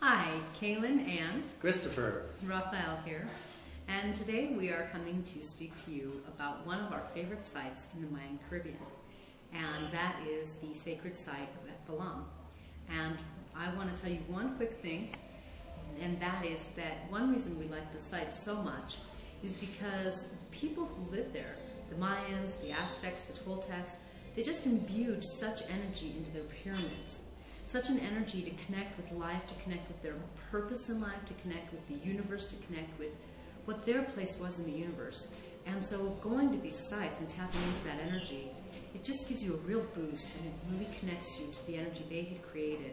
Hi, Kaylin and Christopher. Raphael here, and today we are coming to speak to you about one of our favorite sites in the Mayan Caribbean, and that is the sacred site of Balam. And I want to tell you one quick thing, and that is that one reason we like the site so much is because people who live there, the Mayans, the Aztecs, the Toltecs, they just imbued such energy into their pyramids. Such an energy to connect with life, to connect with their purpose in life, to connect with the universe, to connect with what their place was in the universe. And so going to these sites and tapping into that energy, it just gives you a real boost, and it really connects you to the energy they had created,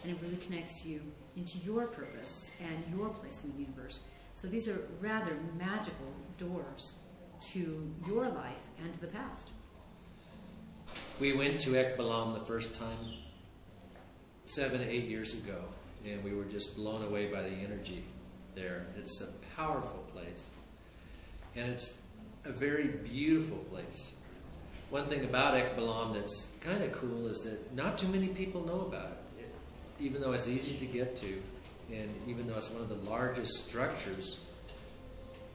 and it really connects you into your purpose and your place in the universe. So these are rather magical doors to your life and to the past. We went to Balam the first time 7 to 8 years ago, and we were just blown away by the energy there. It's a powerful place, and it's a very beautiful place. One thing about Balam that's kind of cool is that not too many people know about it, even though it's easy to get to, and even though it's one of the largest structures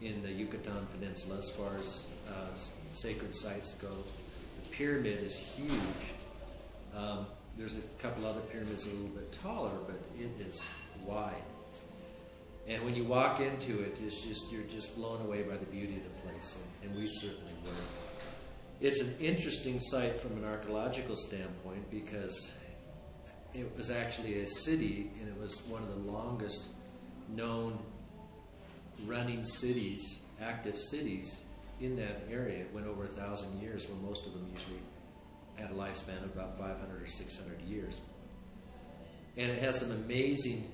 in the Yucatan Peninsula as far as sacred sites go. The pyramid is huge. There's a couple other pyramids a little bit taller, but it is wide. And when you walk into it, you're just blown away by the beauty of the place, and we certainly were. It's an interesting site from an archaeological standpoint because it was actually a city, and it was one of the longest known running cities, active cities in that area. It went over 1,000 years, where most of them usually had a lifespan of about 500 or 600 years. And it has some amazing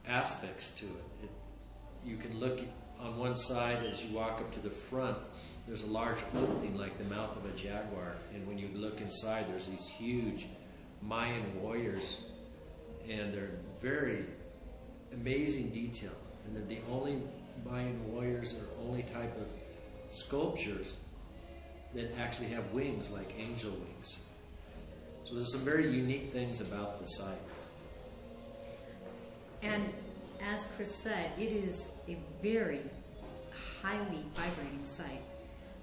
aspects to it. You can look on one side as you walk up to the front, there's a large opening like the mouth of a jaguar, and when you look inside there's these huge Mayan warriors, and they're very amazing detail, and they're the only Mayan warriors or only type of sculptures that actually have wings, like angel wings. So there's some very unique things about the site. And as Chris said, it is a very highly vibrating site.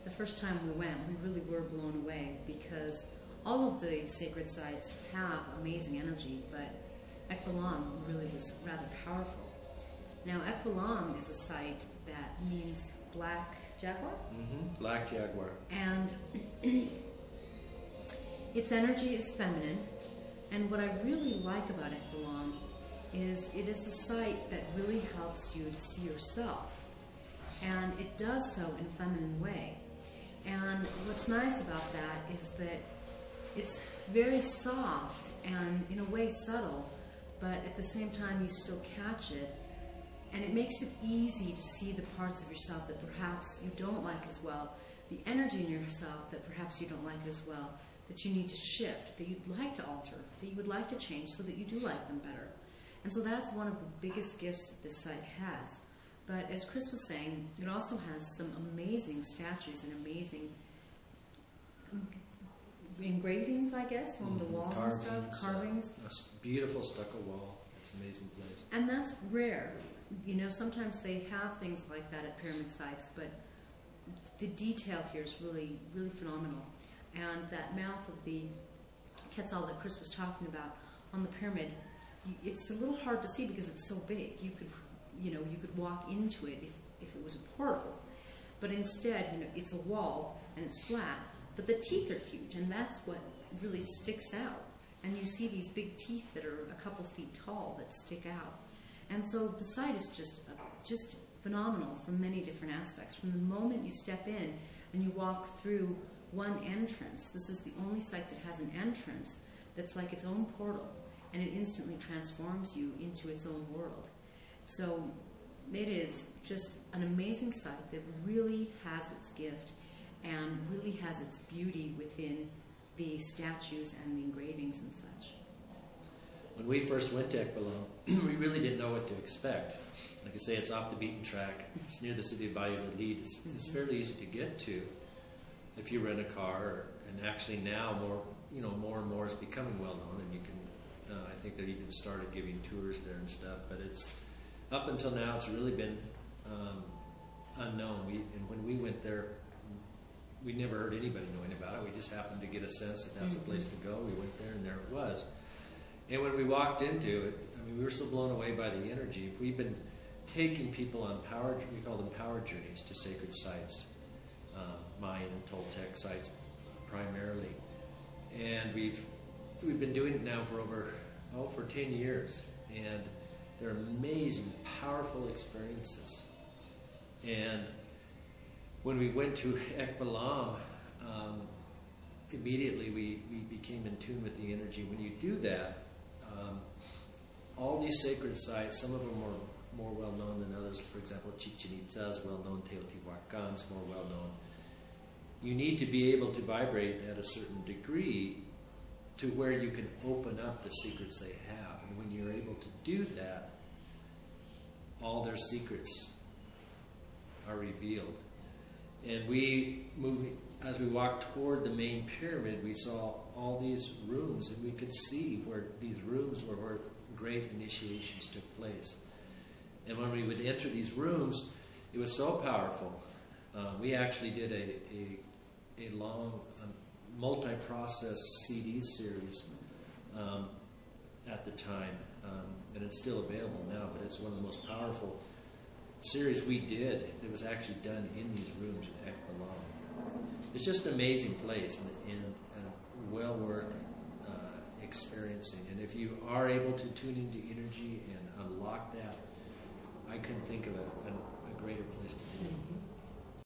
The first time we went, we really were blown away because all of the sacred sites have amazing energy, but Balam really was rather powerful. Now, Balam is a site that means black jaguar? Mm-hmm. Black jaguar. And its energy is feminine, and what I really like about Balam is it is a site that really helps you to see yourself, and it does so in a feminine way. And what's nice about that is that it's very soft and in a way subtle, but at the same time you still catch it. And it makes it easy to see the parts of yourself that perhaps you don't like as well, the energy in yourself that perhaps you don't like as well, that you need to shift, that you'd like to alter, that you would like to change so that you do like them better. And so that's one of the biggest gifts that this site has. But as Chris was saying, it also has some amazing statues and amazing engravings, I guess, on the walls and stuff, carvings. A beautiful stucco wall. It's an amazing place. And that's rare. You know, sometimes they have things like that at pyramid sites, but the detail here is really, really phenomenal. And that mouth of the Quetzal that Chris was talking about on the pyramid, it's a little hard to see because it's so big. You could walk into it if it was a portal. But instead, it's a wall and it's flat, but the teeth are huge, and that's what really sticks out. And you see these big teeth that are a couple feet tall that stick out. And so the site is just phenomenal from many different aspects. From the moment you step in and you walk through one entrance, this is the only site that has an entrance that's like its own portal, and it instantly transforms you into its own world. So it is just an amazing site that really has its gift and really has its beauty within the statues and the engravings and such. When we first went to Balam, we really didn't know what to expect. Like I say, it's off the beaten track. It's near the city of Valladolid. It's fairly easy to get to if you rent a car. And actually now more and more is becoming well known, and you can I think they even started giving tours there and stuff. But it's up until now, it's really been unknown. And when we went there, we never heard anybody knowing about it. We just happened to get a sense that that's a place to go. We went there, and there it was. And when we walked into it, I mean, we were so blown away by the energy. We've been taking people on we call them power journeys to sacred sites, Mayan and Toltec sites primarily. And we've been doing it now for 10 years. And they're amazing, powerful experiences. And when we went to Balam, immediately we became in tune with the energy. When you do that, all these sacred sites, some of them are more well known than others. For example, Chichen Itza is well known, Teotihuacan is more well known. You need to be able to vibrate at a certain degree to where you can open up the secrets they have. And when you're able to do that, all their secrets are revealed. And as we walked toward the main pyramid, we saw all these rooms, and we could see where these rooms were where great initiations took place. And when we would enter these rooms, it was so powerful. We actually did a long multi-process CD series at the time, and it's still available now, but it's one of the most powerful series we did that was actually done in these rooms in Balam. It's just an amazing place and well worth experiencing. And if you are able to tune into energy and unlock that, I couldn't think of a greater place to be.